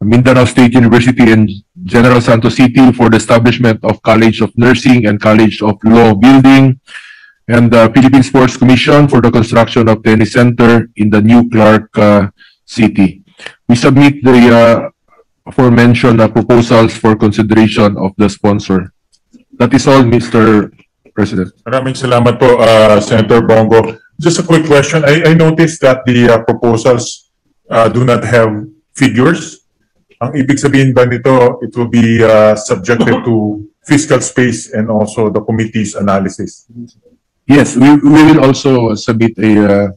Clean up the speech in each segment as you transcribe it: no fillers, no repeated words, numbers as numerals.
Mindanao State University and General Santos City for the establishment of College of Nursing and College of Law building, and the Philippine Sports Commission for the construction of tennis center in the new Clark City. We submit the aforementioned proposals for consideration of the sponsor. That is all, Mr. President. Maraming salamat po, Senator Bongo. Just a quick question. I noticed that the proposals do not have figures. Ang ibig sabihin ba nito, it will be subjected to fiscal space and also the committee's analysis? Yes, we will also submit a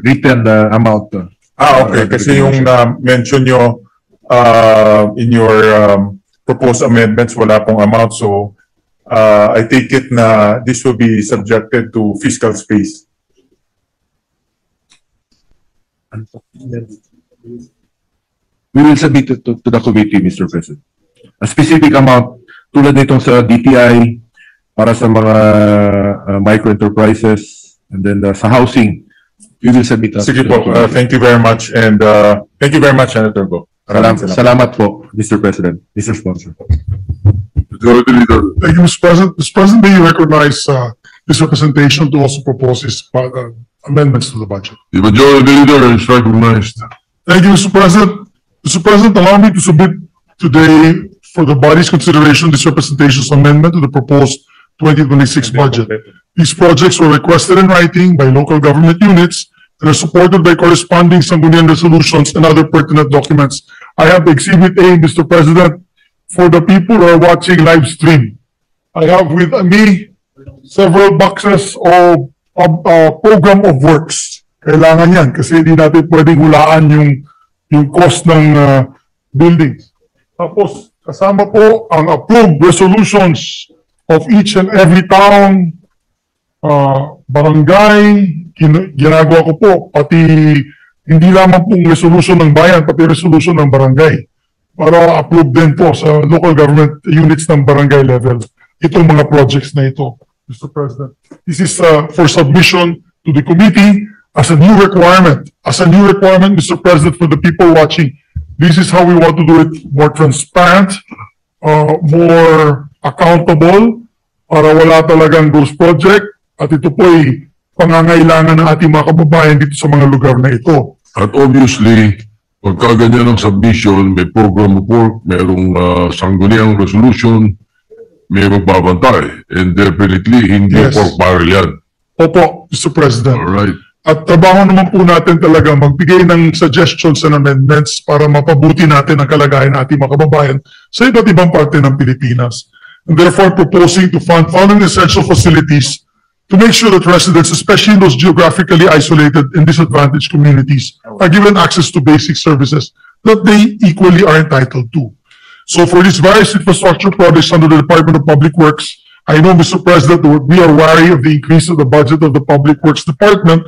written amount. Okay. Kasi yung mention nyo in your proposed amendments, wala pong amount. So, I take it na this will be subjected to fiscal space. We will submit it to the committee, Mr. President. A specific amount tulad nitong sa DTI para sa mga micro-enterprises, and then sa housing, we will submit that. Sige po, thank you very much, and thank you very much, Senator Go. Salamat po, Mr. President, Mr. Sponsor. Thank you, Mr. President. Mr. President, may you recognize this representation to also propose his amendments to the budget? The Majority Leader is recognized. Thank you, Mr. President. Mr. President, allow me to submit today for the body's consideration this representation's amendment to the proposed 2026 budget. These projects were requested in writing by local government units and are supported by corresponding Sangguniang resolutions and other pertinent documents. I have Exhibit A, Mr. President, for the people who are watching live stream. I have with me several boxes of program of works. Kailangan yan kasi hindi natin pwedeng hulaan yung cost ng buildings. Tapos, kasama po ang approved resolutions of each and every town, barangay, ginagawa ko po, pati hindi lamang pong resolution ng bayan, pati resolution ng barangay. Para approve din po sa local government units ng barangay level. Itong mga projects na ito, Mr. President. This is for submission to the committee as a new requirement. As a new requirement, Mr. President, for the people watching. This is how we want to do it more transparent, more accountable, para wala talagang ghost project. At ito po ay pangangailangan ng ating mga kababayan dito sa mga lugar na ito. At obviously, pagka ganyan ang submission, may program of work, mayroong sangguniang resolution, may magbabantay. And definitely, hindi pork barrel yan. Opo, Mr. President. Alright. At trabaho naman po natin talaga magbigay ng suggestions and amendments para mapabuti natin ang kalagayan ng ating mga kababayan sa iba't ibang parte ng Pilipinas. And therefore, proposing to fund following essential facilities to make sure that residents, especially those geographically isolated and disadvantaged communities, are given access to basic services that they equally are entitled to. So for these various infrastructure projects under the Department of Public Works, I know, Mr. President, that we are wary of the increase of the budget of the Public Works Department,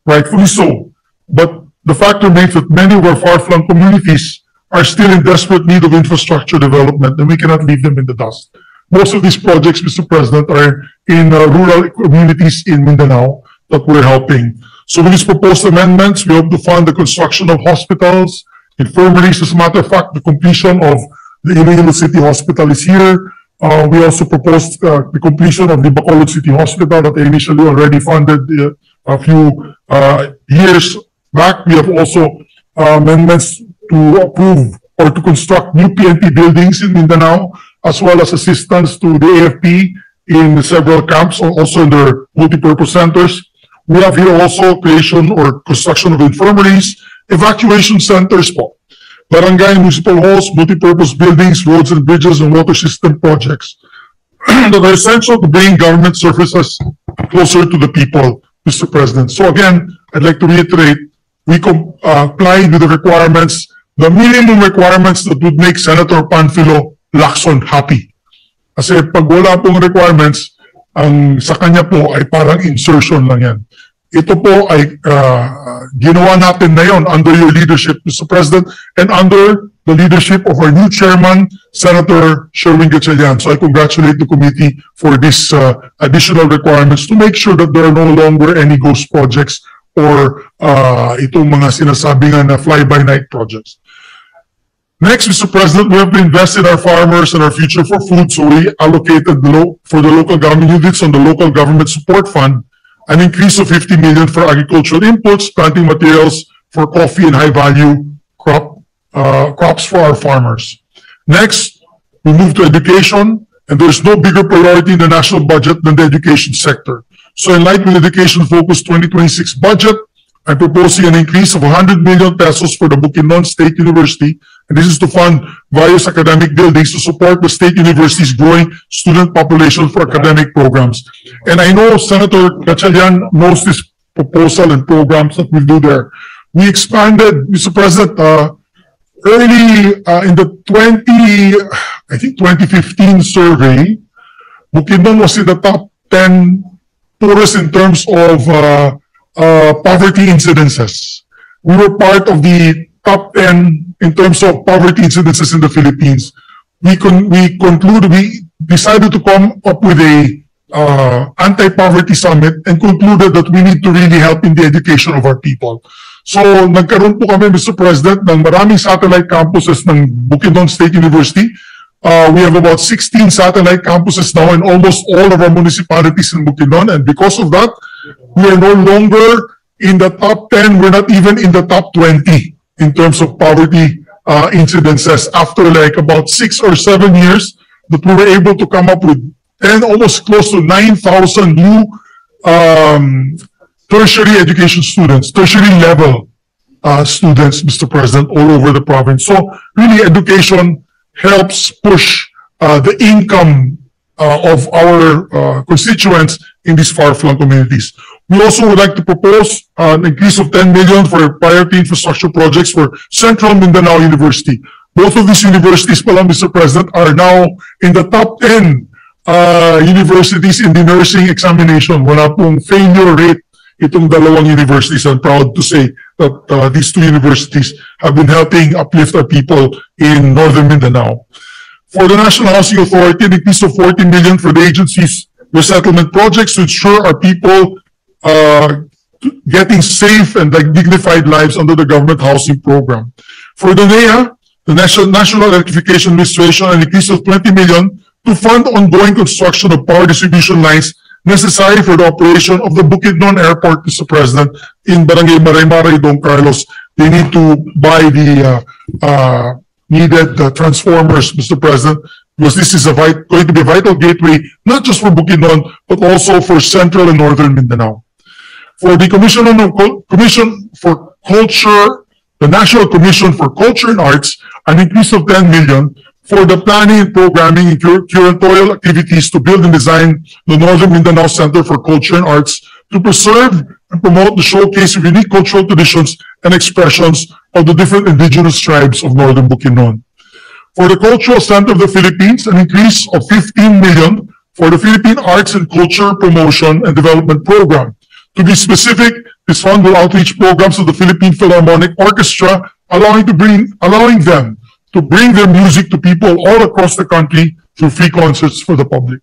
rightfully so. But the fact remains that many of our far-flung communities are still in desperate need of infrastructure development, and we cannot leave them in the dust. Most of these projects, Mr. President, are in rural communities in Mindanao that we're helping. So with these proposed amendments, we hope to fund the construction of hospitals, infirmaries. As a matter of fact, the completion of the Iloilo City Hospital is here. We also proposed the completion of the Bacolod City Hospital that I initially already funded a few years back. We have also amendments to approve or to construct new PNP buildings in Mindanao, as well as assistance to the AFP in several camps, also in their multipurpose centers. We have here also creation or construction of infirmaries, evacuation centers, barangay municipal halls, multipurpose buildings, roads and bridges, and water system projects that are essential to bring government services closer to the people, Mr. President. So again, I'd like to reiterate, we comply with the requirements, the minimum requirements that would make Senator Panfilo Lacson happy. Kasi pag wala pong requirements, ang sa kanya po ay parang insertion lang yan. Ito po ay ginawa natin na yon under your leadership, Mr. President, and under the leadership of our new chairman, Senator Sherwin Gatchalian. So I congratulate the committee for these additional requirements to make sure that there are no longer any ghost projects or itong mga sinasabi nga na fly-by-night projects. Next, Mr. President, we have to invest in our farmers and our future for food, so we allocated for the local government units on the local government support fund an increase of 50 million for agricultural inputs, planting materials for coffee and high-value crops for our farmers. Next, we move to education, and there's no bigger priority in the national budget than the education sector. So in light with Education Focus 2026 budget, I'm proposing an increase of 100 million pesos for the Bukidnon State University, and this is to fund various academic buildings to support the state university's growing student population for academic programs. And I know Senator Gatchalian knows this proposal and programs that we do there. We expanded, Mr. President, early in the 2015 survey, Bukidnon was in the top 10 poorest in terms of poverty incidences. We were part of the top 10 in terms of poverty incidences in the Philippines. We decided to come up with a anti-poverty summit and concluded that we need to really help in the education of our people. So, nagkaroon po kami, Mr. President, ng maraming satellite campuses ng Bukidnon State University. We have about 16 satellite campuses now in almost all of our municipalities in Bukidnon, and because of that, we are no longer in the top 10, we're not even in the top 20 in terms of poverty incidences after like about 6 or 7 years that we were able to come up with 10, almost close to 9,000 new tertiary education students, tertiary level students, Mr. President, all over the province. So really education helps push the income of our constituents in these far-flung communities. We also would like to propose an increase of 10 million for priority infrastructure projects for Central Mindanao University. Both of these universities, Mr. President, are now in the top 10 universities in the nursing examination. Wala pong failure rate itong dalawang universities. I'm proud to say that these two universities have been helping uplift our people in Northern Mindanao. For the National Housing Authority, an increase of 40 million for the agency's resettlement projects to ensure our people getting safe and dignified lives under the government housing program. For the NEA, the National Electrification Administration, an increase of 20 million to fund ongoing construction of power distribution lines necessary for the operation of the Bukidnon Airport, Mr. President, in Barangay Maray-Maray, Don Carlos. They need to buy the needed transformers, Mr. President, because this is going to be a vital gateway, not just for Bukidnon, but also for Central and Northern Mindanao. For the Commission for Culture, the National Commission for Culture and Arts, an increase of 10 million for the planning and programming and curatorial activities to build and design the Northern Mindanao Center for Culture and Arts to preserve and promote the showcase of unique cultural traditions and expressions of the different indigenous tribes of Northern Bukidnon. For the Cultural Center of the Philippines, an increase of 15 million for the Philippine Arts and Culture Promotion and Development Program. To be specific, this fund will outreach programs of the Philippine Philharmonic Orchestra, allowing them to bring their music to people all across the country through free concerts for the public.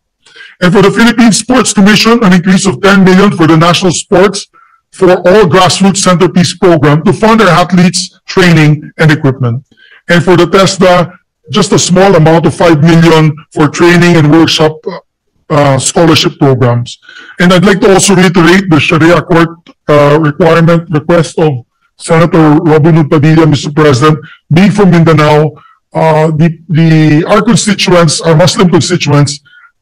And for the Philippine Sports Commission, an increase of 10 million for the National Sports for All Grassroots Centerpiece Program to fund their athletes' training and equipment. And for the TESDA, just a small amount of 5 million for training and workshop scholarship programs. And I'd like to also reiterate the Sharia court request of Senator Robin Hood Padilla, Mr. President. Being from Mindanao, our constituents, our Muslim constituents,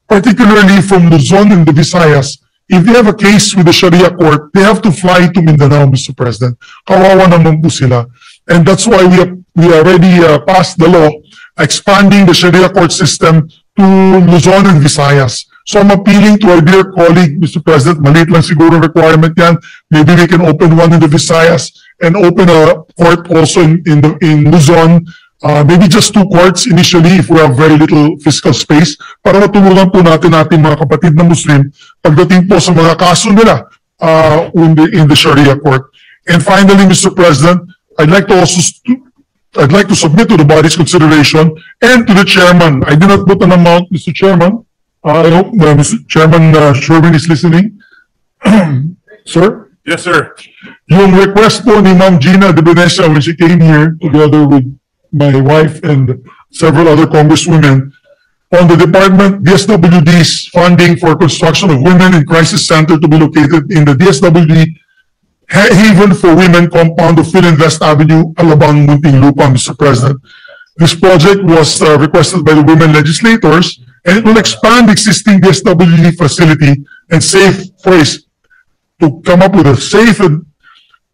particularly from Luzon and the Visayas, if they have a case with the Sharia court, they have to fly to Mindanao, Mr. President. Kawawa naman po sila. And that's why we already passed the law expanding the Sharia court system to Luzon and Visayas. So I'm appealing to our dear colleague, Mr. President, maliit lang siguro requirement yan. Maybe we can open one in the Visayas and open a court also in Luzon. Maybe just 2 courts initially if we have very little fiscal space para matulungan po natin ating mga kapatid na Muslim pagdating po sa mga kaso nila in the Sharia court. And finally, Mr. President, I'd like to submit to the body's consideration and to the chairman. I did not put an amount, Mr. Chairman. I hope Mr. Chairman Sherman is listening. Sir? Yes, sir. Yung request po ni Ma'am Gina de Venecia when she came here together with my wife and several other congresswomen on the department DSWD's funding for construction of Women in Crisis Center to be located in the DSWD Haven for Women compound of Philinvest Avenue, Alabang, Muntinlupa, Mr. President. This project was requested by the women legislators, and it will expand existing DSWD facility and save phrase to come up with a safe and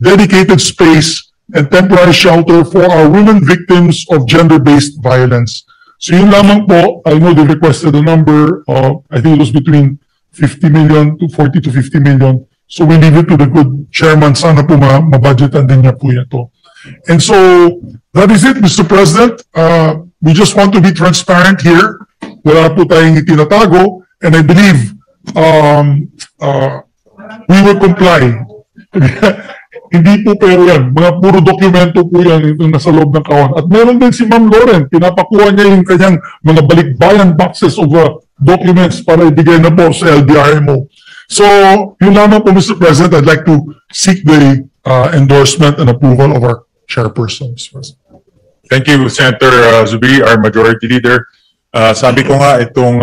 dedicated space and temporary shelter for our women victims of gender-based violence. So yun lamang po, I know they requested a number of, I think it was between 50 million to 40 to 50 million. So we leave it to the good chairman. Sana po mabudgetan din niya po yan to. And so that is it, Mr. President. We just want to be transparent here. Wala po tayong itinatago. And I believe we will comply. Hindi po pero yan. Mga puro dokumento po yan itong nasa loob ng kawan. At meron din si Ma'am Lauren. Pinapakuha niya yung kanyang mga balikbayan boxes of documents para ibigay na po sa LDRMO. So, yun lamang po, Mr. President, I'd like to seek the endorsement and approval of our chairperson, Mr. President. Thank you, Senator Zubiri, our majority leader. Sabi ko nga, itong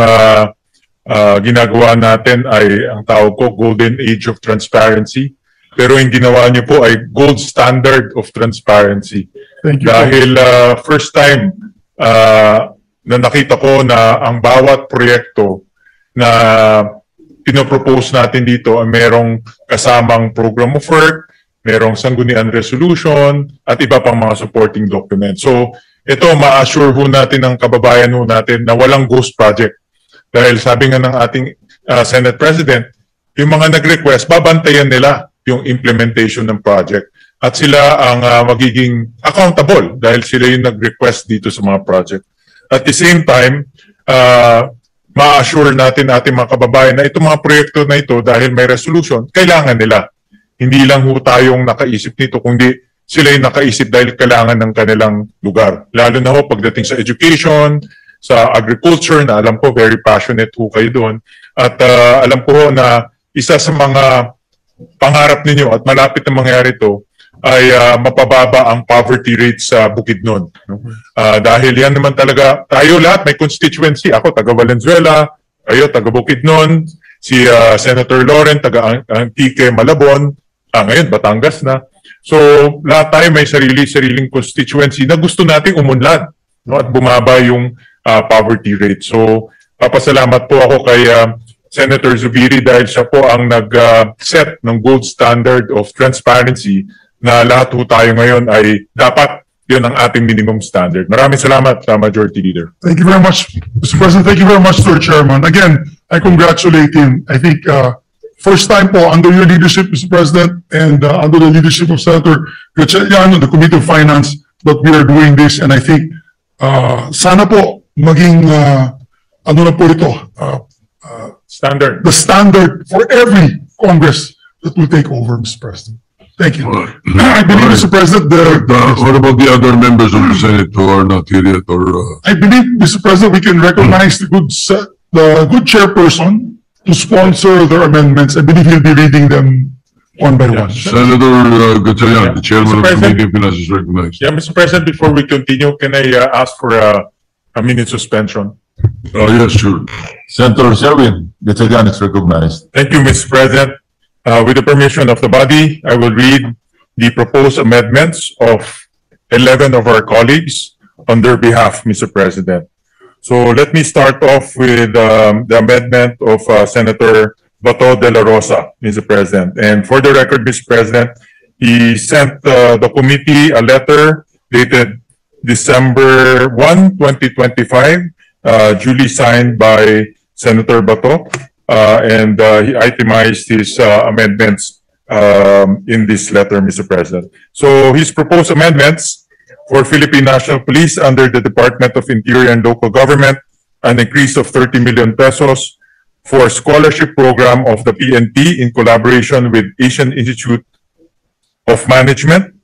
ginagawa natin ay ang tawag ko, Golden Age of Transparency. Pero yung ginawa niyo po ay gold standard of transparency. Thank you. Dahil first time na nakita ko na ang bawat proyekto na pinopropose natin dito ay merong kasamang program of work, merong sanggunian resolution, at iba pang mga supporting documents. So ito, ma-assure ho natin ang kababayan ho natin na walang ghost project. Dahil sabi nga ng ating Senate President, yung mga nag-request, babantayan nila yung implementation ng project. At sila ang magiging accountable dahil sila yung nag-request dito sa mga project. At the same time, ma-assure natin ating mga kababayan na itong mga proyekto na ito dahil may resolution, kailangan nila. Hindi lang ho tayong nakaisip nito, kundi sila yung nakaisip dahil kailangan ng kanilang lugar. Lalo na ho pagdating sa education, sa agriculture, na alam ko very passionate ho kayo doon. At alam ko ho na isa sa mga pangarap ninyo at malapit na mangyari ito ay mapababa ang poverty rate sa Bukidnon. No? Dahil yan naman talaga, tayo lahat may constituency. Ako, taga Valenzuela, kayo, taga Bukidnon, si Senator Lauren, taga Antique, Malabon, ngayon, Batangas na. So, lahat tayo may sariling constituency na gusto nating umunlad, no? At bumaba yung poverty rate. So, papasalamat po ako kay Senator Zubiri dahil siya po ang nag-set ng gold standard of transparency na lahat po tayo ngayon ay dapat yun ang ating minimum standard. Maraming salamat, Majority Leader. Thank you very much, Mr. President. Thank you very much to our chairman. Again, I congratulate him. I think first time po under your leadership, Mr. President, and under the leadership of Senator Gatchalian on the Committee of Finance that we are doing this. And I think sana po maging ano na po ito, Standard. the standard for every Congress that will take over, Mr. President. Thank you. I believe, Mr. President, What about the other members of the Senate who are not here yet? Or I believe, Mr. President, we can recognize the good chairperson to sponsor their amendments. I believe he'll be reading them one by one. Senator Gatchalian, the chairman of the Committee on Finance, is recognized. Yeah, Mr. President, before we continue, can I ask for a minute suspension? Yes, sure. Senator Sherwin Gatchalian is recognized. Thank you, Mr. President. With the permission of the body, I will read the proposed amendments of 11 of our colleagues on their behalf, Mr. President. So let me start off with the amendment of Senator Bato de la Rosa, Mr. President. And for the record, Mr. President, he sent the committee a letter dated December 1, 2025, duly signed by Senator Bato. And he itemized his amendments in this letter, Mr. President. So his proposed amendments for Philippine National Police under the Department of Interior and Local Government, an increase of 30 million pesos for scholarship program of the PNP in collaboration with Asian Institute of Management.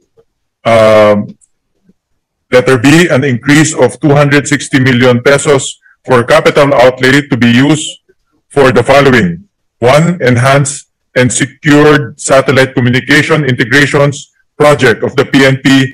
Letter B, an increase of 260 million pesos for capital outlay to be used for the following. 1, enhanced and secured satellite communication integrations project of the PNP